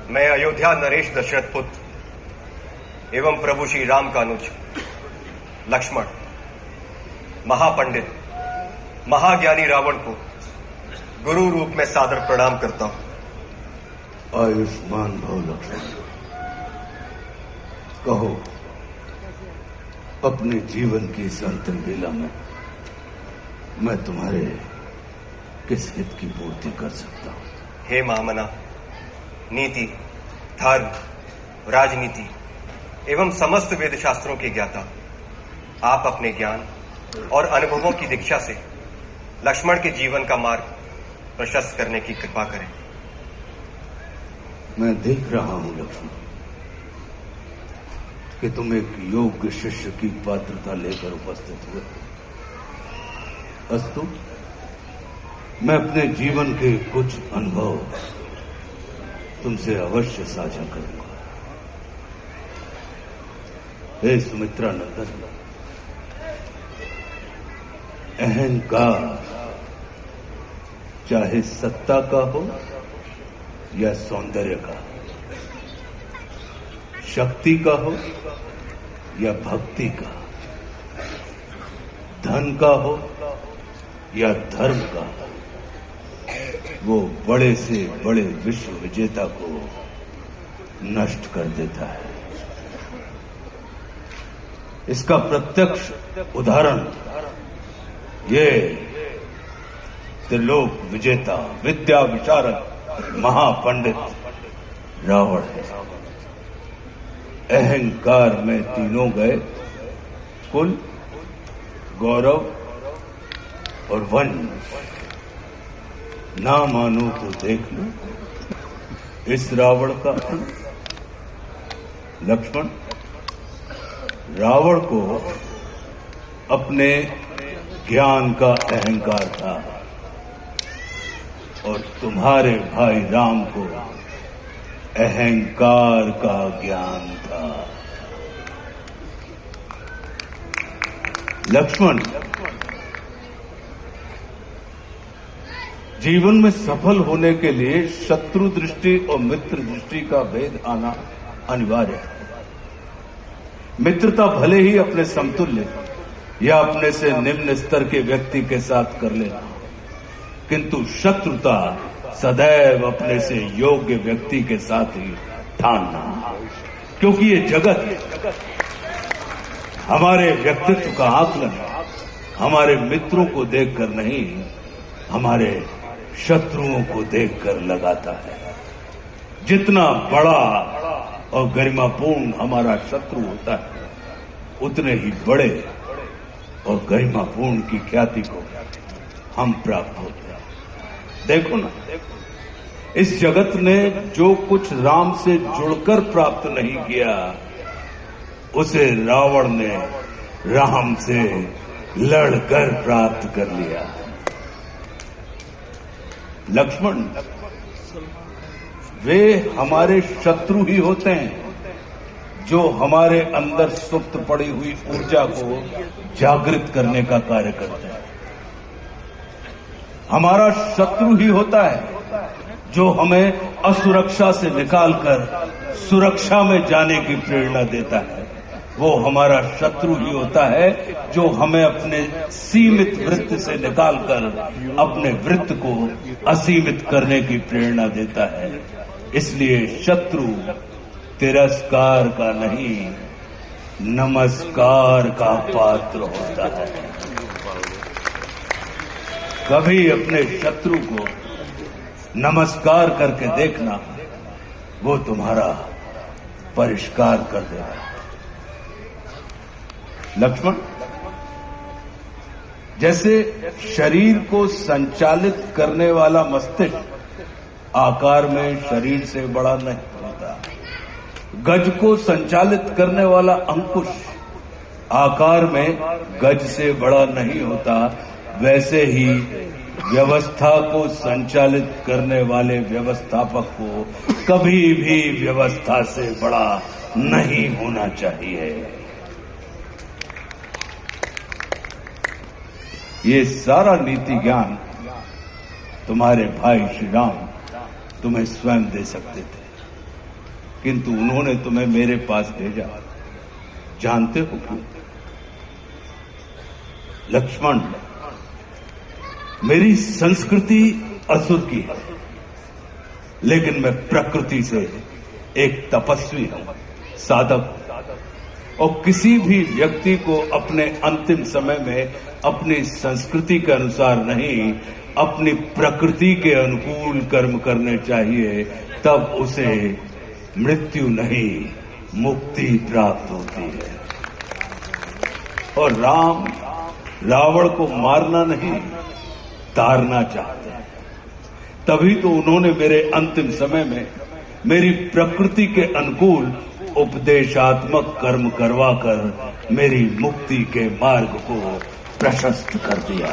मैं अयोध्या नरेश दशरथ पुत्र एवं प्रभु श्री राम का अनुज लक्ष्मण महापंडित महाज्ञानी रावण को गुरु रूप में सादर प्रणाम करता हूं। आयुष्मान भव लक्ष्मण। कहो, अपने जीवन की इस अंतिम बेला में मैं तुम्हारे किस हित की पूर्ति कर सकता हूं? हे महामना, नीति, धर्म, राजनीति एवं समस्त वेद शास्त्रों के ज्ञाता, आप अपने ज्ञान और अनुभवों की दीक्षा से लक्ष्मण के जीवन का मार्ग प्रशस्त करने की कृपा करें। मैं देख रहा हूं लक्ष्मण कि तुम एक योग्य शिष्य की पात्रता लेकर उपस्थित हुए। अस्तु, मैं अपने जीवन के कुछ अनुभव तुमसे अवश्य साझा करूंगा। हे सुमित्रा नंदन, अहंकार चाहे सत्ता का हो या सौंदर्य का, शक्ति का हो या भक्ति का, धन का हो या धर्म का, वो बड़े से बड़े विश्व विजेता को नष्ट कर देता है। इसका प्रत्यक्ष उदाहरण ये त्रिलोक विजेता, विद्या विशारद, महापंडित रावण है। अहंकार में तीनों गए, कुल, गौरव और वंश। ना मानो तो देख लो इस रावण का। लक्ष्मण, रावण को अपने ज्ञान का अहंकार था और तुम्हारे भाई राम को अहंकार का ज्ञान था। लक्ष्मण, जीवन में सफल होने के लिए शत्रु दृष्टि और मित्र दृष्टि का भेद आना अनिवार्य है। मित्रता भले ही अपने समतुल्य या अपने से निम्न स्तर के व्यक्ति के साथ कर लेना, किंतु शत्रुता सदैव अपने से योग्य व्यक्ति के साथ ही ठानना। क्योंकि ये जगत हमारे व्यक्तित्व का आकलन हमारे मित्रों को देखकर नहीं, हमारे शत्रुओं को देखकर लगाता है। जितना बड़ा और गरिमापूर्ण हमारा शत्रु होता है, उतने ही बड़े और गरिमापूर्ण की ख्याति को हम प्राप्त होते हैं। देखो ना, इस जगत ने जो कुछ राम से जुड़कर प्राप्त नहीं किया, उसे रावण ने राम से लड़कर प्राप्त कर लिया। लक्ष्मण, वे हमारे शत्रु ही होते हैं जो हमारे अंदर सुप्त पड़ी हुई ऊर्जा को जागृत करने का कार्य करते हैं। हमारा शत्रु ही होता है जो हमें असुरक्षा से निकालकर सुरक्षा में जाने की प्रेरणा देता है। वो हमारा शत्रु ही होता है जो हमें अपने सीमित वृत्त से निकालकर अपने वृत्त को असीमित करने की प्रेरणा देता है। इसलिए शत्रु तिरस्कार का नहीं, नमस्कार का पात्र होता है। कभी अपने शत्रु को नमस्कार करके देखना, वो तुम्हारा परिष्कार कर देगा। लक्ष्मण, जैसे शरीर को संचालित करने वाला मस्तिष्क आकार में शरीर से बड़ा नहीं होता, गज को संचालित करने वाला अंकुश आकार में गज से बड़ा नहीं होता, वैसे ही व्यवस्था को संचालित करने वाले व्यवस्थापक को कभी भी व्यवस्था से बड़ा नहीं होना चाहिए। ये सारा नीति ज्ञान तुम्हारे भाई श्री राम तुम्हें स्वयं दे सकते थे, किंतु उन्होंने तुम्हें मेरे पास भेजा। जानते हो क्यों? लक्ष्मण, मेरी संस्कृति असुर की है, लेकिन मैं प्रकृति से एक तपस्वी हूं, साधक। और किसी भी व्यक्ति को अपने अंतिम समय में अपनी संस्कृति के अनुसार नहीं, अपनी प्रकृति के अनुकूल कर्म करने चाहिए, तब उसे मृत्यु नहीं, मुक्ति प्राप्त होती है। और राम रावण को मारना नहीं, तारना चाहते हैं। तभी तो उन्होंने मेरे अंतिम समय में मेरी प्रकृति के अनुकूल उपदेशात्मक कर्म करवाकर मेरी मुक्ति के मार्ग को प्रशस्त कर दिया।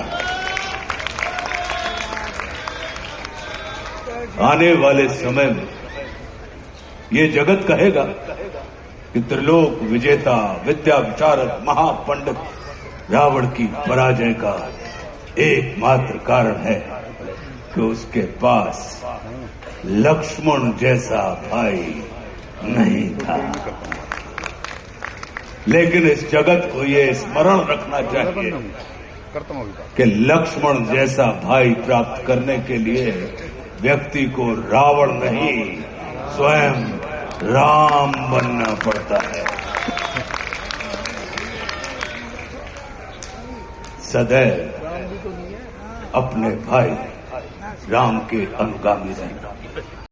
आने वाले समय में ये जगत कहेगा कि त्रिलोक विजेता, विद्या विशारद, महापंडित रावण की पराजय का एकमात्र कारण है कि उसके पास लक्ष्मण जैसा भाई नहीं था। लेकिन इस जगत को ये स्मरण रखना चाहिए कि लक्ष्मण जैसा भाई प्राप्त करने के लिए व्यक्ति को रावण नहीं, स्वयं राम बनना पड़ता है। सदैव अपने भाई राम के अनुगामी रहना।